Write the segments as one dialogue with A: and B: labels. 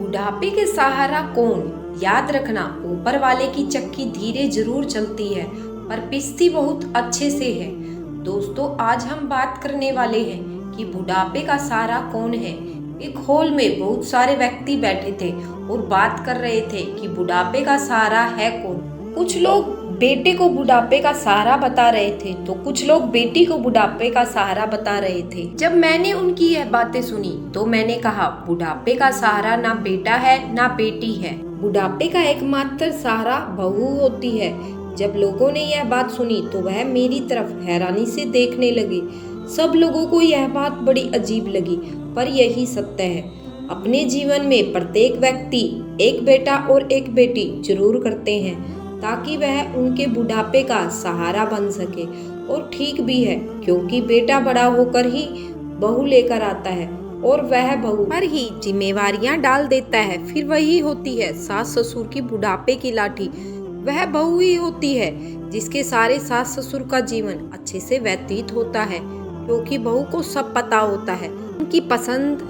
A: बुढ़ापे के सहारा कौन? याद रखना, ऊपर वाले की चक्की धीरे जरूर चलती है पर पिसती बहुत अच्छे से है। दोस्तों, आज हम बात करने वाले हैं कि बुढ़ापे का सहारा कौन है। एक हॉल में बहुत सारे व्यक्ति बैठे थे और बात कर रहे थे कि बुढ़ापे का सहारा है कौन। कुछ लोग बेटे को बुढ़ापे का सहारा बता रहे थे तो कुछ लोग बेटी को बुढ़ापे का सहारा बता रहे थे। जब मैंने उनकी यह बातें सुनी तो मैंने कहा, बुढ़ापे का सहारा ना बेटा है ना बेटी है, बुढ़ापे का एकमात्र सहारा बहू होती है। जब लोगों ने यह बात सुनी तो वह मेरी तरफ हैरानी से देखने लगे। सब लोगों को यह बात बड़ी अजीब लगी, पर यही सत्य है। अपने जीवन में प्रत्येक व्यक्ति एक बेटा और एक बेटी जरूर करते हैं ताकि वह उनके बुढ़ापे का सहारा बन सके। और ठीक भी है, क्योंकि बेटा बड़ा होकर ही बहू लेकर आता है और वह बहू पर ही जिम्मेवारियां डाल देता है। फिर वही होती है सास ससुर की बुढ़ापे की लाठी। वह बहू ही होती है जिसके सारे सास ससुर का जीवन अच्छे से व्यतीत होता है, क्योंकि बहू को सब पता होता है, उनकी पसंद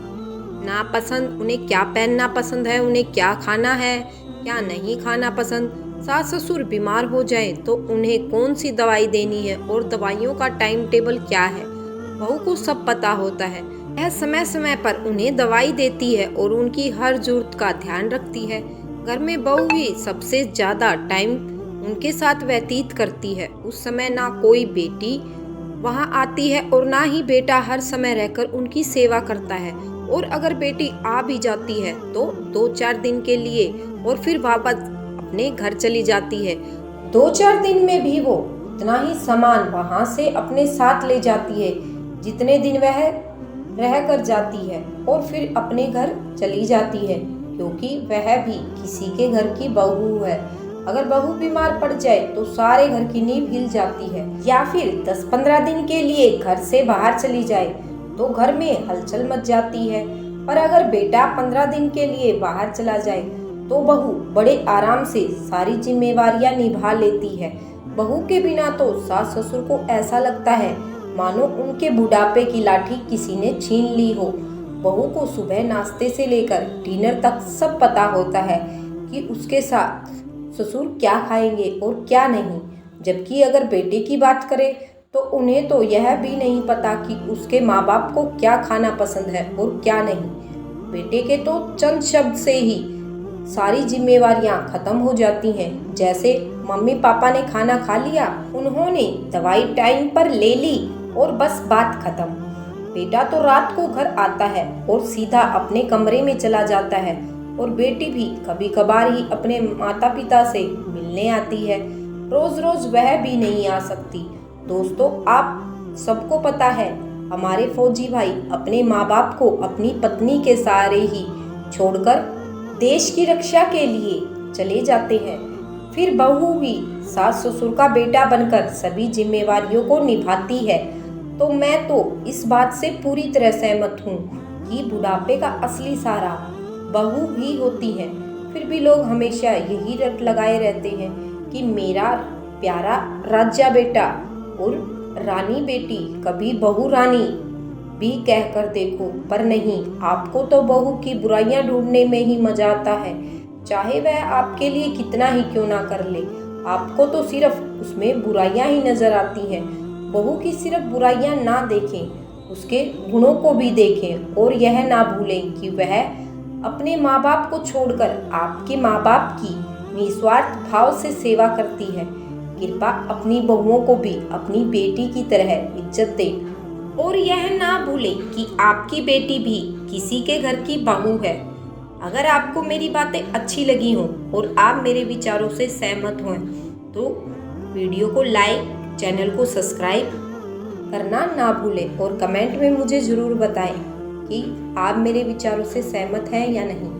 A: नापसंद, उन्हें क्या पहनना पसंद है, उन्हें क्या खाना है, क्या नहीं खाना पसंद। सास ससुर बीमार हो जाए तो उन्हें कौन सी दवाई देनी है और दवाइयों का टाइम टेबल क्या है, बहू को सब पता होता है। वह समय समय पर उन्हें दवाई देती है और उनकी हर जरूरत का ध्यान रखती है। घर में बहू ही सबसे ज्यादा टाइम उनके साथ व्यतीत करती है। उस समय ना कोई बेटी वहां आती है और ना ही बेटा हर समय रहकर उनकी सेवा करता है। और अगर बेटी आ भी जाती है तो 2-4 दिन के लिए और फिर वापस अपने घर चली जाती है। 2-4 दिन में भी वो उतना ही सामान वहां से अपने साथ ले जाती है जितने दिन वह रह कर जाती है, और फिर अपने घर चली जाती है, क्योंकि वह भी किसी के घर की बहू है। अगर बहू बीमार पड़ जाए तो सारे घर की नींव हिल जाती है। या फिर 10-15 दिन के लिए घर से बाहर चली जाए तो घर में हलचल मच जाती है। पर अगर बेटा 15 दिन के लिए बाहर चला जाए तो बहू बड़े आराम से सारी जिम्मेवारियां निभा लेती है। बहू के बिना तो सास ससुर को ऐसा लगता है मानो उनके बुढ़ापे की लाठी किसी ने छीन ली हो। बहू को सुबह नाश्ते से लेकर डिनर तक सब पता होता है कि उसके साथ ससुर क्या खाएंगे और क्या नहीं। जबकि अगर बेटे की बात करें तो उन्हें तो यह भी नहीं पता कि उसके माँ बाप को क्या खाना पसंद है और क्या नहीं। बेटे के तो चंद शब्द से ही सारी जिम्मेवारियां खत्म हो जाती हैं। जैसे मम्मी पापा ने खाना खा लिया, उन्होंने दवाई टाइम पर ले ली और बस बात खत्म। बेटा तो रात को घर आता है और सीधा अपने कमरे में चला जाता है, और बेटी भी कभी कभार ही अपने माता पिता से मिलने आती है। रोज रोज वह भी नहीं आ सकती। दोस्तों, आप सबको पता है हमारे फौजी भाई अपने माँ बाप को अपनी पत्नी के सहारे ही छोड़कर देश की रक्षा के लिए चले जाते हैं। फिर बहू भी सास ससुर का बेटा बनकर सभी जिम्मेवारियों को निभाती है। तो मैं तो इस बात से पूरी तरह सहमत हूँ कि बुढ़ापे का असली सहारा बहू ही होती है। फिर भी लोग हमेशा यही रट लगाए रहते हैं कि मेरा प्यारा राजा बेटा और रानी बेटी, कभी बहू रानी भी कहकर देखो। पर नहीं, आपको तो बहू की बुराइयां ढूंढने में ही मजा आता है, चाहे वह आपके लिए कितना ही क्यों ना कर ले। आपको तो सिर्फ उसमें बुराइयां ही नजर आती हैं। बहू की सिर्फ बुराइयां ना देखें, उसके गुणों को भी देखें, और यह ना भूलें कि वह अपने माँ बाप को छोड़कर आपके माँ बाप की निस्वार्थ भाव से सेवा करती है। कृपा अपनी बहुओं को भी अपनी बेटी की तरह इज्जत दें, और यह ना भूलें कि आपकी बेटी भी किसी के घर की बहू है। अगर आपको मेरी बातें अच्छी लगी हों और आप मेरे विचारों से सहमत हों तो वीडियो को लाइक, चैनल को सब्सक्राइब करना ना भूलें, और कमेंट में मुझे ज़रूर बताएं कि आप मेरे विचारों से सहमत हैं या नहीं।